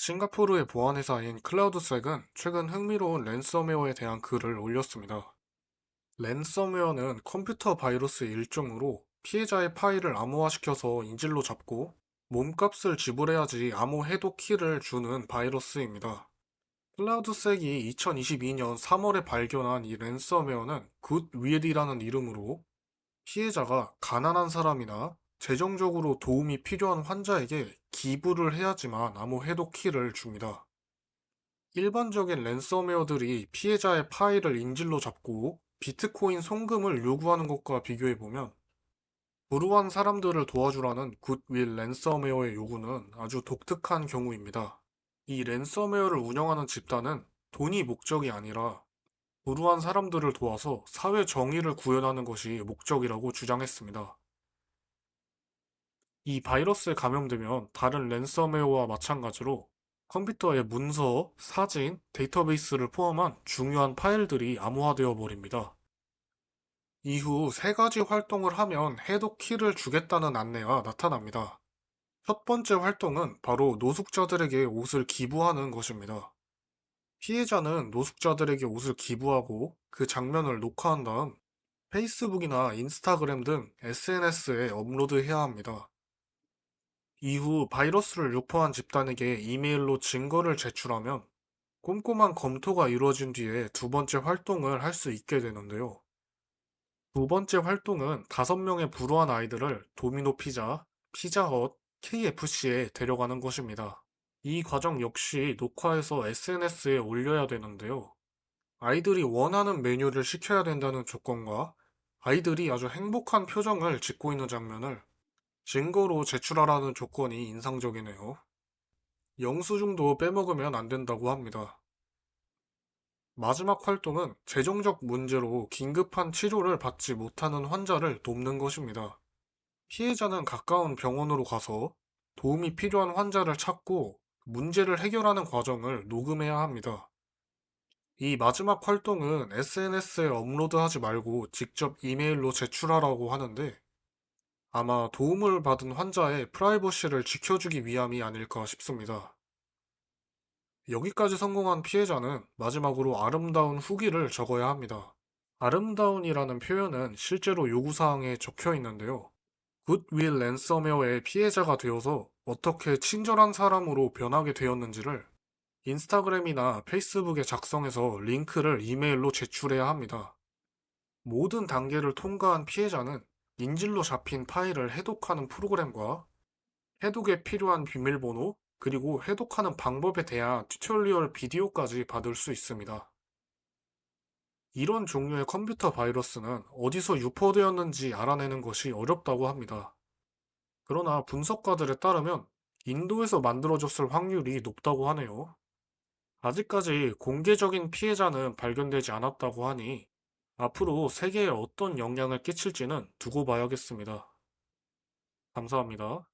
싱가포르의 보안회사인 클라우드색은 최근 흥미로운 랜섬웨어에 대한 글을 올렸습니다. 랜섬웨어는 컴퓨터 바이러스의 일종으로 피해자의 파일을 암호화시켜서 인질로 잡고 몸값을 지불해야지 암호 해독 키를 주는 바이러스입니다. 클라우드색이 2022년 3월에 발견한 이 랜섬웨어는 굿윌이라는 이름으로 피해자가 가난한 사람이나 재정적으로 도움이 필요한 환자에게 기부를 해야지만 암호 해독 키를 줍니다. 일반적인 랜섬웨어들이 피해자의 파일을 인질로 잡고 비트코인 송금을 요구하는 것과 비교해보면 불우한 사람들을 도와주라는 굿윌 랜섬웨어의 요구는 아주 독특한 경우입니다. 이 랜섬웨어를 운영하는 집단은 돈이 목적이 아니라 불우한 사람들을 도와서 사회 정의를 구현하는 것이 목적이라고 주장했습니다. 이 바이러스에 감염되면 다른 랜섬웨어와 마찬가지로 컴퓨터의 문서, 사진, 데이터베이스를 포함한 중요한 파일들이 암호화되어 버립니다. 이후 세 가지 활동을 하면 해독 키를 주겠다는 안내가 나타납니다. 첫 번째 활동은 바로 노숙자들에게 옷을 기부하는 것입니다. 피해자는 노숙자들에게 옷을 기부하고 그 장면을 녹화한 다음 페이스북이나 인스타그램 등 SNS에 업로드해야 합니다. 이후 바이러스를 유포한 집단에게 이메일로 증거를 제출하면 꼼꼼한 검토가 이루어진 뒤에 두 번째 활동을 할 수 있게 되는데요. 두 번째 활동은 5명의 불우한 아이들을 도미노 피자, 피자헛, KFC에 데려가는 것입니다. 이 과정 역시 녹화해서 SNS에 올려야 되는데요. 아이들이 원하는 메뉴를 시켜야 된다는 조건과 아이들이 아주 행복한 표정을 짓고 있는 장면을 증거로 제출하라는 조건이 인상적이네요. 영수증도 빼먹으면 안 된다고 합니다. 마지막 활동은 재정적 문제로 긴급한 치료를 받지 못하는 환자를 돕는 것입니다. 피해자는 가까운 병원으로 가서 도움이 필요한 환자를 찾고 문제를 해결하는 과정을 녹음해야 합니다. 이 마지막 활동은 SNS에 업로드하지 말고 직접 이메일로 제출하라고 하는데 아마 도움을 받은 환자의 프라이버시를 지켜주기 위함이 아닐까 싶습니다. 여기까지 성공한 피해자는 마지막으로 아름다운 후기를 적어야 합니다. 아름다운이라는 표현은 실제로 요구사항에 적혀 있는데요. 굿윌 랜섬웨어의 피해자가 되어서 어떻게 친절한 사람으로 변하게 되었는지를 인스타그램이나 페이스북에 작성해서 링크를 이메일로 제출해야 합니다. 모든 단계를 통과한 피해자는 인질로 잡힌 파일을 해독하는 프로그램과 해독에 필요한 비밀번호, 그리고 해독하는 방법에 대한 튜토리얼 비디오까지 받을 수 있습니다. 이런 종류의 컴퓨터 바이러스는 어디서 유포되었는지 알아내는 것이 어렵다고 합니다. 그러나 분석가들에 따르면 인도에서 만들어졌을 확률이 높다고 하네요. 아직까지 공개적인 피해자는 발견되지 않았다고 하니 앞으로 세계에 어떤 영향을 끼칠지는 두고 봐야겠습니다. 감사합니다.